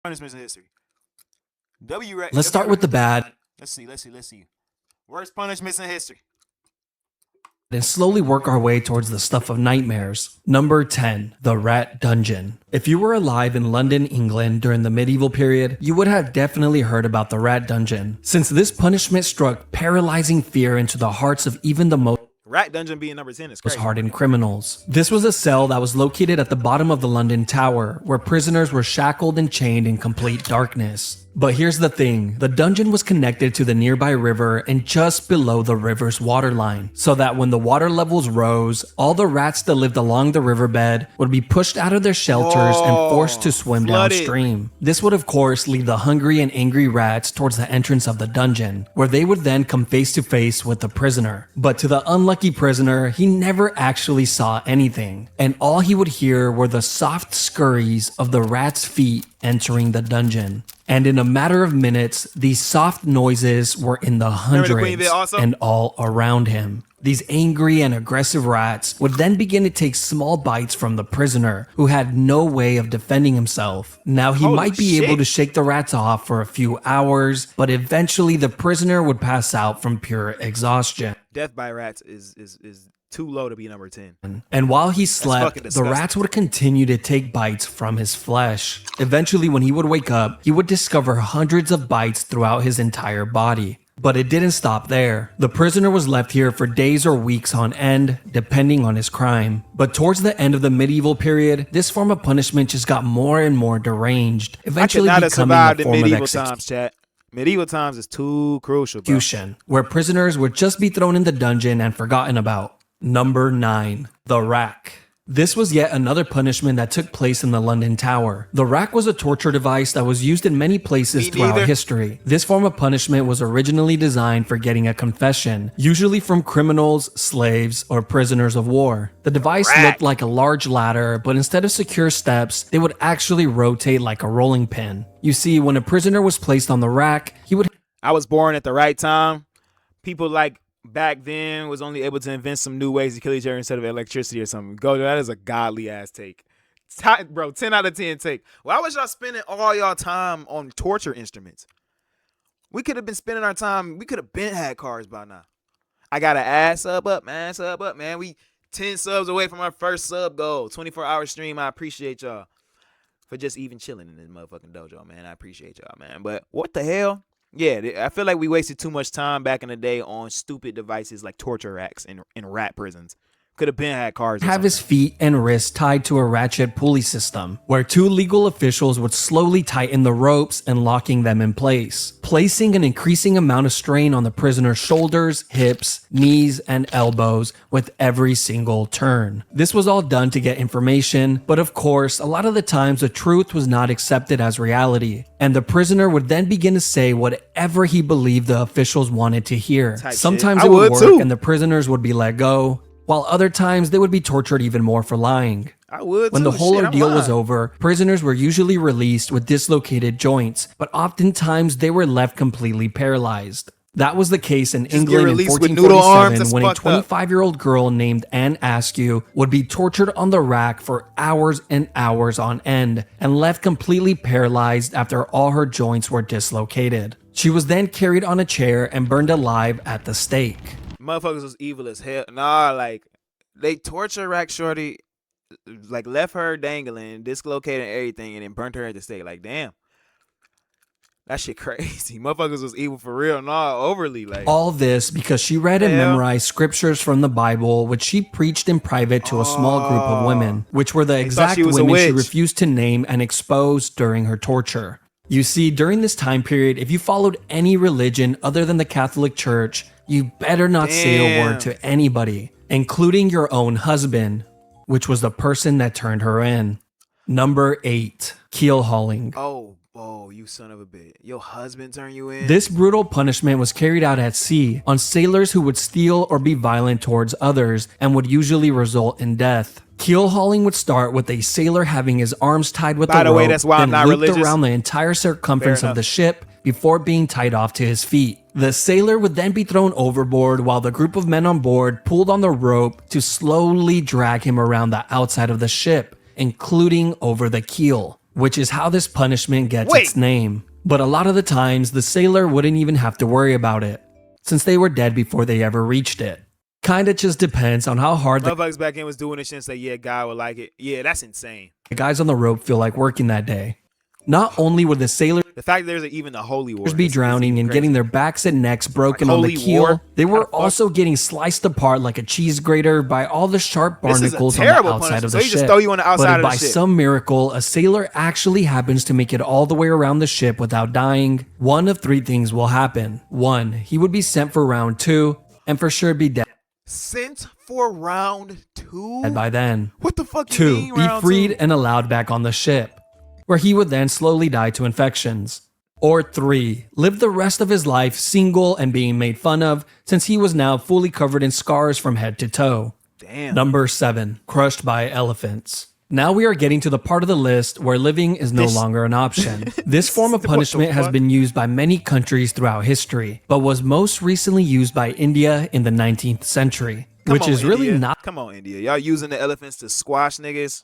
punishments in history. W. Let's start with the bad. Let's see. Worst punishments in history. And slowly work our way towards the stuff of nightmares. Number 10, the Rat Dungeon. If you were alive in London, England during the medieval period, you would have definitely heard about the Rat Dungeon, since this punishment struck paralyzing fear into the hearts of even the most Rat Dungeon being number 10 is crazy. hardened criminals. This was a cell that was located at the bottom of the London Tower, where prisoners were shackled and chained in complete darkness. But here's the thing, the dungeon was connected to the nearby river and just below the river's waterline, so that when the water levels rose, all the rats that lived along the riverbed would be pushed out of their shelters and forced to swim downstream. This would of course lead the hungry and angry rats towards the entrance of the dungeon, where they would then come face to face with the prisoner. But to the unlucky prisoner, he never actually saw anything, and all he would hear were the soft scurries of the rats' feet entering the dungeon. And in a matter of minutes, these soft noises were in the hundreds and all around him. These angry and aggressive rats would then begin to take small bites from the prisoner, who had no way of defending himself. Now he might be able to shake the rats off for a few hours, but eventually the prisoner would pass out from pure exhaustion. Death by rats is too low to be number 10. And while he slept, the rats would continue to take bites from his flesh. Eventually, when he would wake up, he would discover hundreds of bites throughout his entire body. But it didn't stop there. The prisoner was left here for days or weeks on end, depending on his crime. But towards the end of the medieval period, this form of punishment just got more and more deranged, eventually becoming a form of execution. Medieval times is too crucial, bro. Where prisoners would just be thrown in the dungeon and forgotten about. Number 9, the rack. This was yet another punishment that took place in the London Tower. The rack was a torture device that was used in many places throughout history. This form of punishment was originally designed for getting a confession, usually from criminals, slaves, or prisoners of war. The device looked like a large ladder, but instead of secure steps, they would actually rotate like a rolling pin. You see, when a prisoner was placed on the rack, he would... I was born at the right time. People like back then was only able to invent some new ways to kill each other instead of electricity or something. That is a godly ass take. Bro, 10 out of 10 take. Why was y'all spending all y'all time on torture instruments? We could have been spending our time, we could have been had cars by now. I got to add sub up, man. We 10 subs away from our first sub goal. 24-hour stream. I appreciate y'all for just even chilling in this motherfucking dojo, man. I appreciate y'all, man. But what the hell? Yeah, I feel like we wasted too much time back in the day on stupid devices like torture racks in rat prisons. Could have been had cars. Have his feet and wrists tied to a ratchet pulley system, where 2 legal officials would slowly tighten the ropes and locking them in place, placing an increasing amount of strain on the prisoner's shoulders, hips, knees, and elbows with every single turn. This was all done to get information, but of course, a lot of the times the truth was not accepted as reality, and the prisoner would then begin to say whatever he believed the officials wanted to hear. Sometimes it would work and the prisoners would be let go, while other times they would be tortured even more for lying. When the whole ordeal was over, prisoners were usually released with dislocated joints, but oftentimes they were left completely paralyzed. That was the case in England in 1447 when a 25-year-old girl named Anne Askew would be tortured on the rack for hours and hours on end and left completely paralyzed after all her joints were dislocated. She was then carried on a chair and burned alive at the stake. Motherfuckers was evil as hell. Nah, like, they torture rack shorty, like, left her dangling, dislocated everything, and then burnt her at the stake. Like, damn. That shit crazy. Motherfuckers was evil for real. Nah, overly. Like, all this because she read and memorized scriptures from the Bible, which she preached in private to a small group of women, which were the exact women she refused to name and expose during her torture. You see, during this time period, if you followed any religion other than the Catholic Church, you better not say a word to anybody, including your own husband, which was the person that turned her in. Number 8, keel hauling. Oh, you son of a bitch. Your husband turned you in? This brutal punishment was carried out at sea on sailors who would steal or be violent towards others and would usually result in death. Keel hauling would start with a sailor having his arms tied with a rope, that's why I'm not looped religious. around the entire circumference of the ship before being tied off to his feet. The sailor would then be thrown overboard while the group of men on board pulled on the rope to slowly drag him around the outside of the ship, including over the keel. which is how this punishment gets Wait. its name. But a lot of the times, the sailor wouldn't even have to worry about it, since they were dead before they ever reached it. Kinda just depends on how hard the Motherfuckers back in was doing this shit and say, yeah, God would like it. Yeah, that's insane. guys on the rope feel like working that day. Not only would the sailors The fact that there's even a holy war be drowning and getting their backs and necks broken Like on the holy keel, war? they How were the fuck? also getting sliced apart like a cheese grater by all the sharp This is a barnacles on the terrible outside of punishment. the So he ship. just throw you on the outside but of the by ship. some miracle, a sailor actually happens to make it all the way around the ship without dying. One of three things will happen. 1. He would be sent for round 2, and for sure be dead Sent for round 2? by then. What the fuck you 2. mean Be round freed 2? and allowed back on the ship, where he would then slowly die to infections. Or 3. Live the rest of his life single and being made fun of, since he was now fully covered in scars from head to toe. Damn. Number 7. Crushed by elephants. Now we are getting to the part of the list where living is no longer an option. This form of What the punishment has fuck? been used by many countries throughout history, but was most recently used by India in the 19th century, which Come on, is really India. not Come on, India. Y'all using the elephants to squash niggas?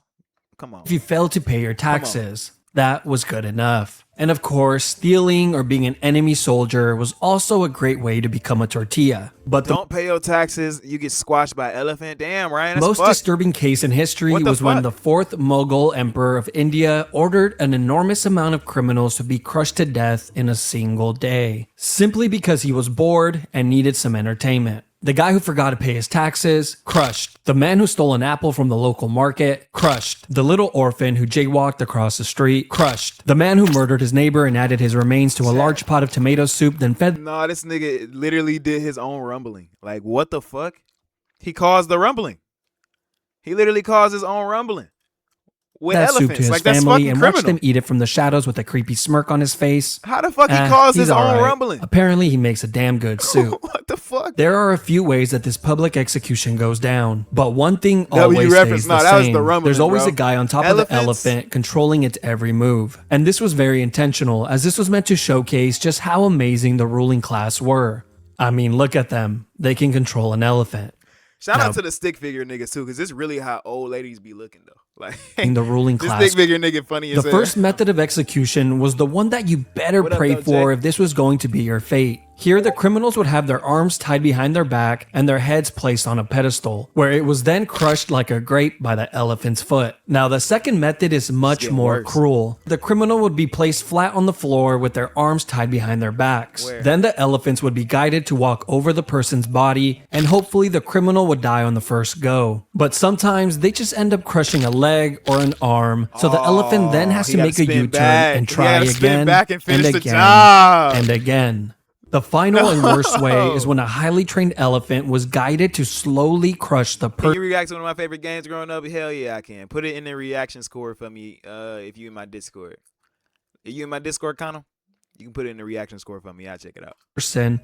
Come on. if you failed to pay your taxes. That was good enough. And of course, stealing or being an enemy soldier was also a great way to become a tortilla. But the Don't pay your taxes, you get squashed by an elephant. Damn, Ryan. That's most fucked. disturbing case in history What the was when fuck? the 4th Mughal Emperor of India ordered an enormous amount of criminals to be crushed to death in a single day, simply because he was bored and needed some entertainment. The guy who forgot to pay his taxes, crushed. The man who stole an apple from the local market, crushed. The little orphan who jaywalked across the street, crushed. The man who murdered his neighbor and added his remains to a large pot of tomato soup, then fed Nah, this nigga literally did his own rumbling. Like, what the fuck? He caused the rumbling. He literally caused his own rumbling. With that soup elephants. to his Like, that's family fucking and criminal. watched them eat it from the shadows with a creepy smirk on his face. How the fuck he caused He's his own alright. rumbling? Apparently he makes a damn good soup. What the fuck? There are a few ways that this public execution goes down, but one thing W always reference. stays No, the that was same. the rumbling, There's always bro. a guy on top of Elephants? the elephant controlling its every move. And this was very intentional, as this was meant to showcase just how amazing the ruling class were. I mean, look at them. They can control an elephant. Shout Now- out to the stick figure niggas too, because this really how old ladies be looking though. Like In the ruling this class. stick figure nigga funny as The hell. first method of execution was the one that you better What up, pray though, for Jay? if this was going to be your fate. Here, the criminals would have their arms tied behind their back and their heads placed on a pedestal, where it was then crushed like a grape by the elephant's foot. Now, the second method is much getting more worse. cruel. The criminal would be placed flat on the floor with their arms tied behind their backs. Where? Then the elephants would be guided to walk over the person's body, and hopefully the criminal would die on the first go. But sometimes they just end up crushing a leg or an arm, so the elephant then has he to gotta make a spin U-turn back. and He try gotta spin again back and finish the again job. and again. The final and worst way is when a highly trained elephant was guided to slowly crush the Can person. you react to one of my favorite games growing up? Hell yeah, I can. Put it in the reaction score for me. If you in my Discord. Are you in my Discord, Connell? You can put it in the reaction score for me. I'll check it out.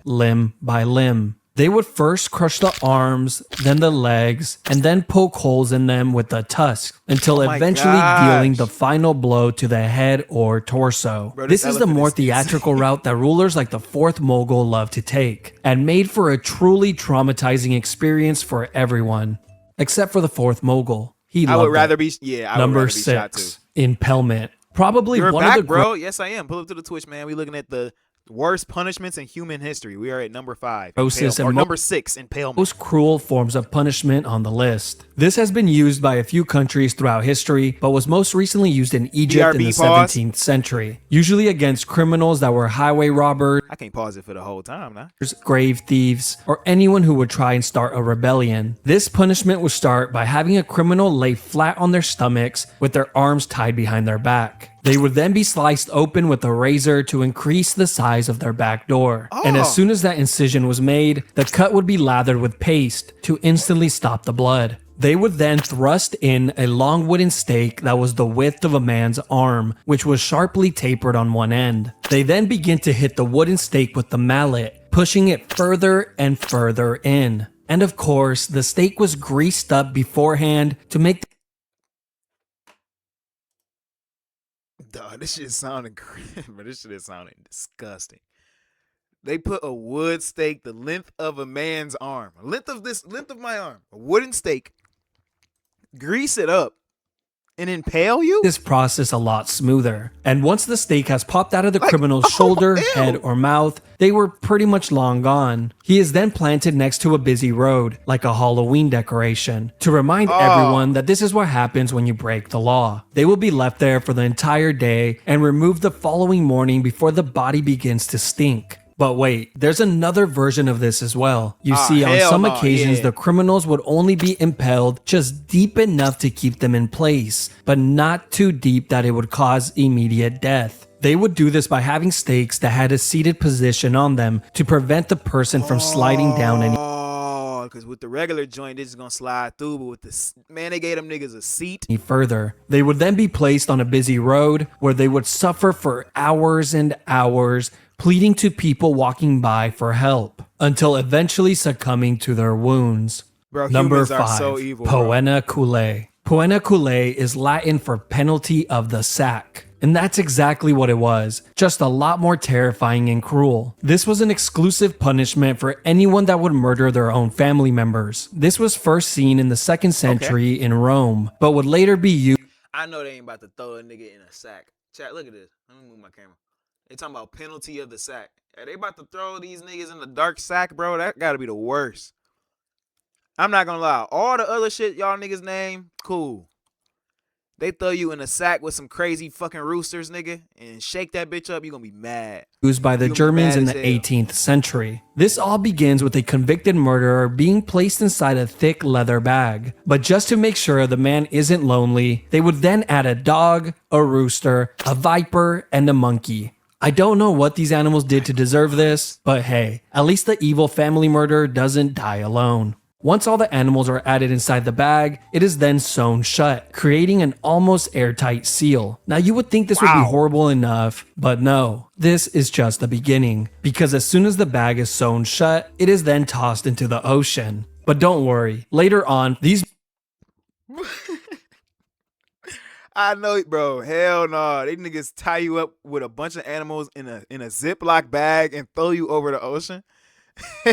Limb by limb. They would first crush the arms, then the legs, and then poke holes in them with the tusk until Oh my eventually gosh. dealing the final blow to the head or torso. Bro, this this is the elephant more is theatrical route that rulers like the 4th Mughal love to take, and made for a truly traumatizing experience for everyone, except for the 4th Mughal. He I loved would rather it. be. Yeah, I Number would rather be shot too. 6, impalement. Probably You're one back, of the bro. Yes, I am. Pull up to the Twitch, man. We looking at the worst punishments in human history. We are at number 5. Grossest Or and number 6, impalement. most cruel forms of punishment on the list. This has been used by a few countries throughout history, but was most recently used in Egypt in the BRB pause. 17th century, usually against criminals that were highway robbers, I can't pause it for the whole time, nah. grave thieves, or anyone who would try and start a rebellion. This punishment would start by having a criminal lay flat on their stomachs with their arms tied behind their back. They would then be sliced open with a razor to increase the size of their back door. And as soon as that incision was made, the cut would be lathered with paste to instantly stop the blood. They would then thrust in a long wooden stake that was the width of a man's arm, which was sharply tapered on one end. They then begin to hit the wooden stake with the mallet, pushing it further and further in. And of course, the stake was greased up beforehand to make Duh, this shit is sounding crazy, but this shit is sounding disgusting. They put a wood stake the length of a man's arm, length of my arm, a wooden stake, grease it up, And impale you? This process a lot smoother. And once the stake has popped out of the Like, criminal's oh, shoulder, ew. head, or mouth, they were pretty much long gone. He is then planted next to a busy road, like a Halloween decoration, to remind everyone that this is what happens when you break the law. They will be left there for the entire day and removed the following morning before the body begins to stink. But wait, there's another version of this as well. You see, on hell some no, occasions, yeah. the criminals would only be impaled just deep enough to keep them in place, but not too deep that it would cause immediate death. They would do this by having stakes that had a seated position on them to prevent the person from sliding down any Oh, because with the regular joint, they're just going to slide through. But with the, man, they gave them niggas a seat. further. They would then be placed on a busy road where they would suffer for hours and hours, pleading to people walking by for help, until eventually succumbing to their wounds. Bro, Number humans 5, are so evil, bro. Poena Culae. Poena Culae is Latin for penalty of the sack. And that's exactly what it was, just a lot more terrifying and cruel. This was an exclusive punishment for anyone that would murder their own family members. This was first seen in the 2nd century in Rome, but would later be used. I know they ain't about to throw a nigga in a sack. Chat, look at this. Let me move my camera. They talking about penalty of the sack. Are they about to throw these niggas in the dark sack, bro? That gotta be the worst. I'm not gonna lie. All the other shit y'all niggas name, cool. They throw you in a sack with some crazy fucking roosters, nigga, and shake that bitch up, you gonna be mad. Used by the You'll be Germans mad in as the hell. 18th century. This all begins with a convicted murderer being placed inside a thick leather bag. But just to make sure the man isn't lonely, they would then add a dog, a rooster, a viper, and a monkey. I don't know what these animals did to deserve this, but hey, at least the evil family murderer doesn't die alone. Once all the animals are added inside the bag, it is then sewn shut, creating an almost airtight seal. Now you would think this would be horrible enough, but no, this is just the beginning. Because as soon as the bag is sewn shut, it is then tossed into the ocean. But don't worry, later on, these I know it, bro. Hell no. They niggas tie you up with a bunch of animals in a Ziploc bag and throw you over the ocean.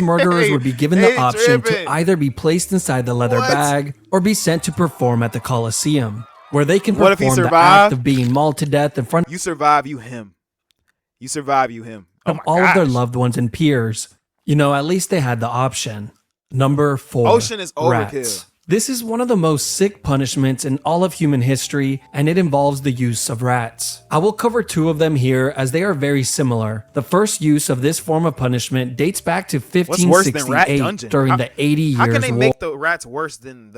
murderers would be given the They option tripping. to either be placed inside the leather What? bag or be sent to perform at the Colosseum, where they can What if he perform the survived? act of being mauled to death in front You survive, you him. You survive, you him. Oh of my all of their gosh. loved ones and peers. You know, at least they had the option. Number 4. Ocean is overkill. Rats. This is one of the most sick punishments in all of human history, and it involves the use of rats. I will cover 2 of them here as they are very similar. The first use of this form of punishment dates back to What's worse than Rat 1568 Dungeon? during the 80 Years' How can they War. make the rats worse than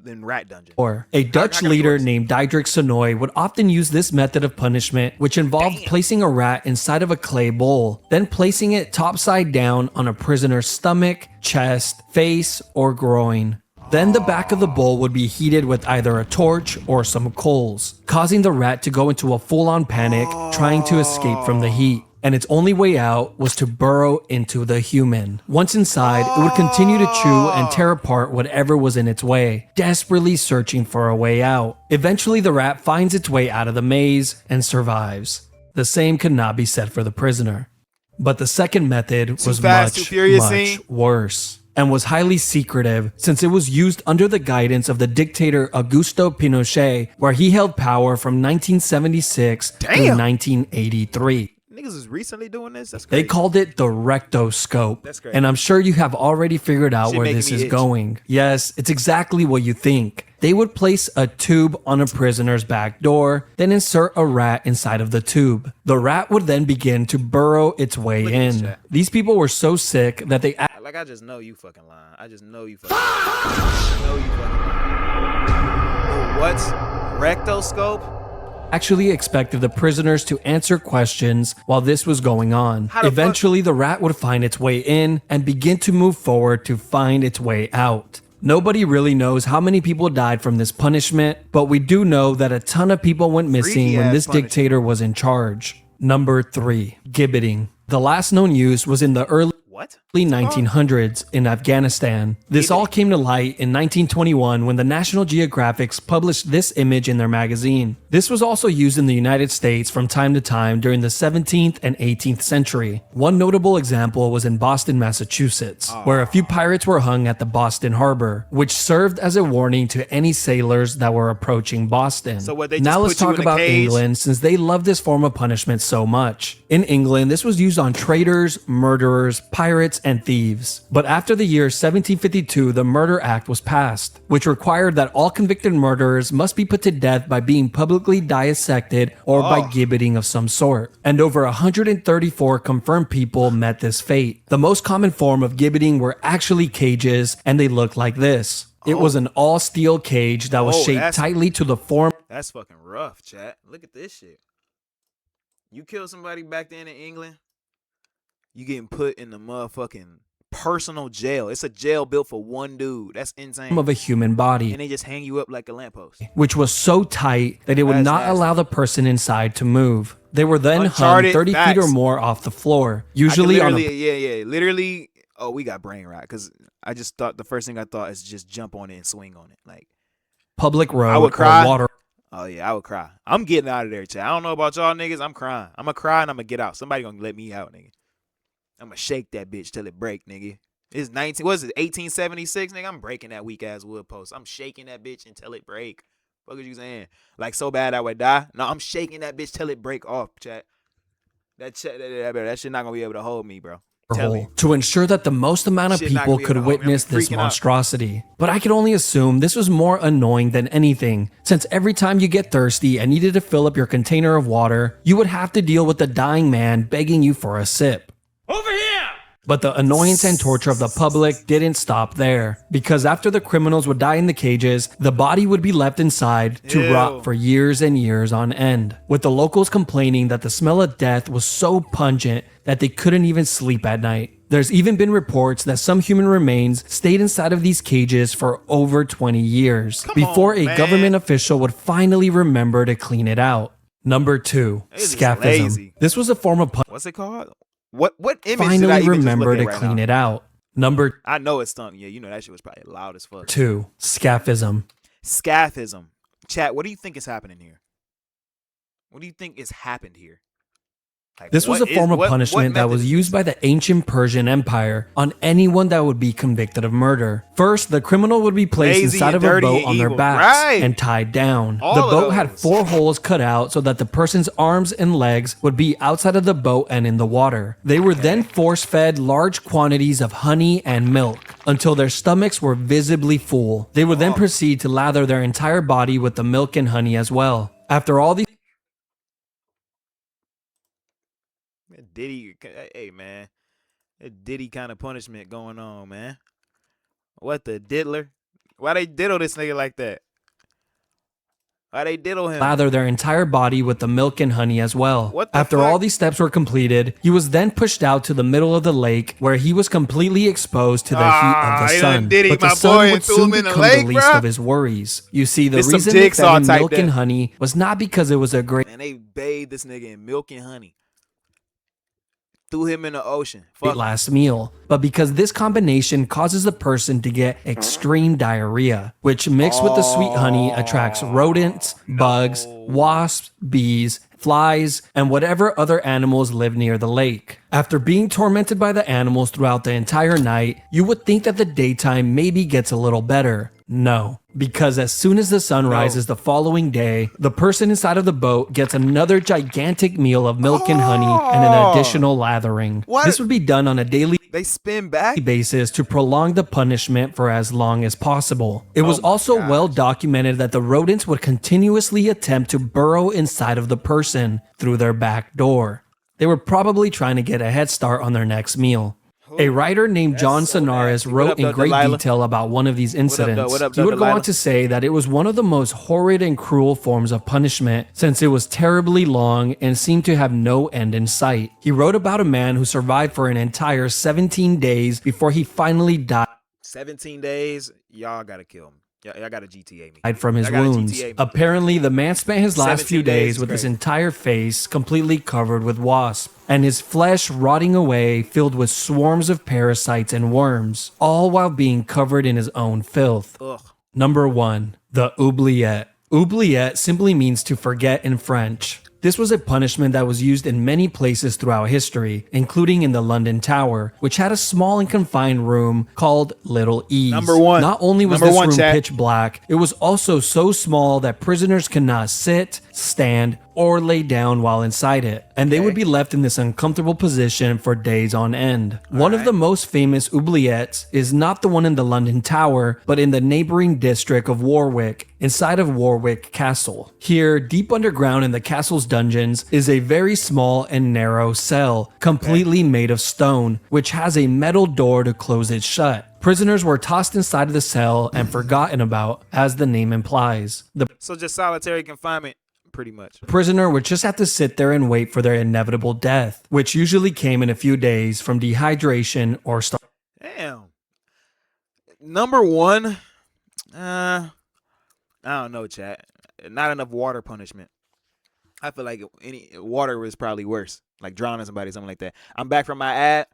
Rat Dungeon? A Dutch how can it be leader worse? named Diederik Sonoy would often use this method of punishment, which involved placing a rat inside of a clay bowl, then placing it topside down on a prisoner's stomach, chest, face, or groin. Then the back of the bowl would be heated with either a torch or some coals, causing the rat to go into a full-on panic, trying to escape from the heat. And its only way out was to burrow into the human. Once inside, it would continue to chew and tear apart whatever was in its way, desperately searching for a way out. Eventually, the rat finds its way out of the maze and survives. The same could not be said for the prisoner. But the second method was Fast, Too much, Furious much scene? worse, and was highly secretive since it was used under the guidance of the dictator Augusto Pinochet, where he held power from 1976 through Damn. 1983. Niggas is recently doing this? That's They crazy. called it the rectoscope. That's great. And I'm sure you have already figured out Shit where making this me is itch. going. Yes, it's exactly what you think. They would place a tube on a prisoner's back door, then insert a rat inside of the tube. The rat would then begin to burrow its way Look at this in. chat. These people were so sick that they Like, I just know you fucking lying. I just know you fucking lying. I know you fucking lying. The what's? Rectoscope? actually expected the prisoners to answer questions while this was going on. How the fuck- Eventually, the rat would find its way in and begin to move forward to find its way out. Nobody really knows how many people died from this punishment, but we do know that a ton of people went missing when Freaky-ass this punishment. dictator was in charge. Number 3. Gibbeting. The last known use was in the early What? early What's it called? 1900s in Afghanistan. This all came to light in 1921 when the National Geographic published this image in their magazine. This was also used in the United States from time to time during the 17th and 18th century. One notable example was in Boston, Massachusetts, where a few pirates were hung at the Boston Harbor, which served as a warning to any sailors that were approaching Boston. So what, they just now let's put you talk in a about cage? England, since they love this form of punishment so much. In England, this was used on traitors, murderers, pirates, and thieves. But after the year 1752, the Murder Act was passed, which required that all convicted murderers must be put to death by being publicly dissected or by gibbeting of some sort. And over 134 confirmed people met this fate. The most common form of gibbeting were actually cages, and they looked like this. It was an all-steel cage that was shaped tightly to the form. That's fucking rough, chat. Look at this shit. You kill somebody back then in England, you getting put in the motherfucking personal jail. It's a jail built for one dude. That's insane. Of a human body, And they just hang you up like a lamppost. which was so tight that it would That's not nasty. allow the person inside to move. They were then Uncharted hung 30 feet or facts. more off the floor, I could usually on a literally, literally. Oh, we got brain rot because I just thought the first thing I thought is just jump on it and swing on it. Like, public road I would or cry. water. oh yeah, I would cry. I'm getting out of there, chat. I don't know about y'all niggas. I'm crying. I'm gonna cry and I'm gonna get out. Somebody gonna let me out, nigga. I'm gonna shake that bitch till it break, nigga. It's 1876, nigga. I'm breaking that weak ass wood post. I'm shaking that bitch until it break. What are you saying? Like so bad I would die? No, I'm shaking that bitch till it break off, chat. That shit not gonna be able to hold me, bro. Tell me. To ensure that the most amount of Shit not people gonna be could able to hold me. I'm witness this freaking out. monstrosity. But I can only assume this was more annoying than anything, since every time you get thirsty and needed to fill up your container of water, you would have to deal with the dying man begging you for a sip. Over here! But the annoyance and torture of the public didn't stop there, because after the criminals would die in the cages, the body would be left inside to Ew. rot for years and years on end, with the locals complaining that the smell of death was so pungent that they couldn't even sleep at night. There's even been reports that some human remains stayed inside of these cages for over 20 years before a man. government official would finally remember to clean it out. Number 2, They just scaphism. lazy. This was a form of What's it called? What image did I finally even just remember look to at right clean now? it out. Number I know it's stunk. Yeah, you know that shit was probably loud as fuck. 2, scaphism. Scaphism. Chat, what do you think is happening here? What do you think has happened here? Like, This was a what form is- of what punishment that method was is used this? by the ancient Persian Empire on anyone that would be convicted of murder. First, the criminal would be placed Lazy inside and of a dirty boat and on their evil. backs Right. and tied down. All The of boat had those. 4 holes cut out so that the person's arms and legs would be outside of the boat and in the water. They were then force-fed large quantities of honey and milk until their stomachs were visibly full. They would then proceed to lather their entire body with the milk and honey as well. After all these Diddy, hey man, a Diddy kind of punishment going on, man. What the diddler? Why they diddle this nigga like that? Why they diddle him? lather their entire body with the milk and honey as well. What the After fuck? all these steps were completed, he was then pushed out to the middle of the lake where he was completely exposed to the heat of the they sun. done did it, But the my sun boy, would and threw soon him in the become lake, the least bruh. of his worries. You see, the This some reason they fed Jigsaw him type milk and that. honey was not because it was a great And they bathed this nigga in milk and honey. Threw him in the ocean. Fuck. last meal, but because this combination causes the person to get extreme diarrhea, which mixed with the sweet honey attracts rodents, bugs, wasps, bees, flies, and whatever other animals live near the lake. After being tormented by the animals throughout the entire night, you would think that the daytime maybe gets a little better. No, because as soon as the sun rises the following day, the person inside of the boat gets another gigantic meal of milk and honey and an additional lathering. What? This would be done on a daily They spin back. basis to prolong the punishment for as long as possible. It was my also gosh. well documented that the rodents would continuously attempt to burrow inside of the person through their back door. They were probably trying to get a head start on their next meal. A writer named John so Sonaris nasty. What wrote up, in though, great Delilah? detail about one of these incidents. What up, He though, would go on Delilah? to say that it was one of the most horrid and cruel forms of punishment since it was terribly long and seemed to have no end in sight. He wrote about a man who survived for an entire 17 days before he finally died 17 days. Y'all gotta kill him. Yeah, I got a GTA me. died from his I got a wounds. GTA me. Apparently, the man spent his last 17 few days days is with his crazy. entire face completely covered with wasps, and his flesh rotting away filled with swarms of parasites and worms, all while being covered in his own filth. Ugh. Number 1. The oubliette. Oubliette simply means to forget in French. This was a punishment that was used in many places throughout history, including in the London Tower, which had a small and confined room called Little Ease. Number one. Not only was Number this one, room chat. pitch black, it was also so small that prisoners could not sit, stand, or lay down while inside it, and they would be left in this uncomfortable position for days on end. One of the most famous oubliettes is not the one in the London Tower, but in the neighboring district of Warwick, inside of Warwick Castle. Here, deep underground in the castle's dungeons, is a very small and narrow cell, completely made of stone, which has a metal door to close it shut. Prisoners were tossed inside of the cell and forgotten about, as the name implies. The So just solitary confinement, pretty much. prisoner would just have to sit there and wait for their inevitable death, which usually came in a few days from dehydration or starvation. Damn. Number one, I don't know, chat. Not enough water punishment. I feel like any water was probably worse, like drowning somebody, something like that. I'm back from my ad.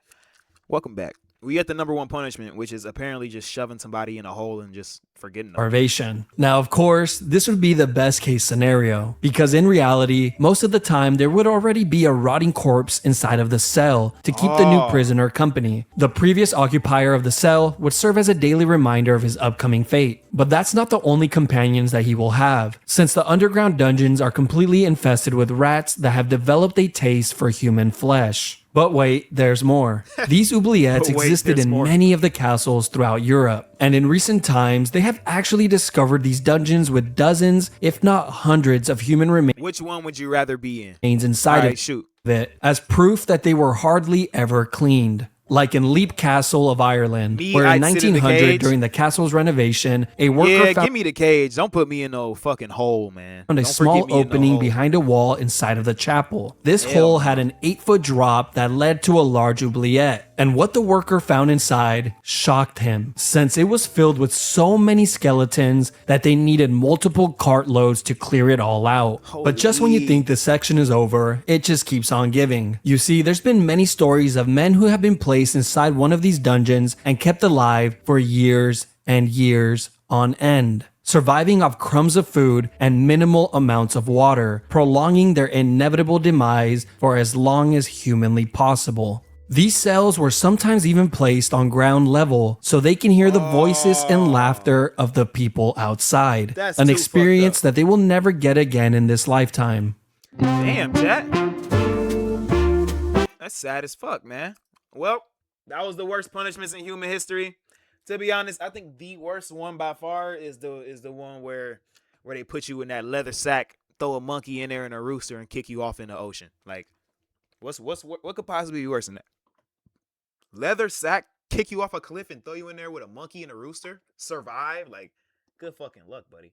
Welcome back. We get the number one punishment, which is apparently just shoving somebody in a hole and just forgetting them. Now, of course, this would be the best case scenario, because in reality, most of the time there would already be a rotting corpse inside of the cell to keep the new prisoner company. The previous occupier of the cell would serve as a daily reminder of his upcoming fate. But that's not the only companions that he will have, since the underground dungeons are completely infested with rats that have developed a taste for human flesh. But wait, there's more. These oubliettes existed in many of the castles throughout Europe, and in recent times, they have actually discovered these dungeons with dozens, if not hundreds, of human remains Which one would you rather be in? inside Alright, of shoot. it, as proof that they were hardly ever cleaned. Like in Leap Castle of Ireland, where in I'd sit in the 1900, cage. during the castle's renovation, a worker Yeah, found give me the cage. Don't put me in no fucking hole, man. a Don't small forget me in no opening hole. behind a wall inside of the chapel. This Hell hole no. had an 8-foot drop that led to a large oubliette, and what the worker found inside shocked him, since it was filled with so many skeletons that they needed multiple cartloads to clear it all out. But just when you Holy. think the section is over, it just keeps on giving. You see, there's been many stories of men who have been placed inside one of these dungeons and kept alive for years and years on end, surviving off crumbs of food and minimal amounts of water, prolonging their inevitable demise for as long as humanly possible. These cells were sometimes even placed on ground level so they can hear the voices and laughter of the people outside, That's an too experience fucked up. that they will never get again in this lifetime. Damn, chat. That's sad as fuck, man. Well, that was the worst punishments in human history. To be honest, I think the worst one by far is the one where they put you in that leather sack, throw a monkey in there and a rooster, and kick you off in the ocean. Like, what could possibly be worse than that? Leather sack, kick you off a cliff and throw you in there with a monkey and a rooster? Survive? Like, good fucking luck, buddy.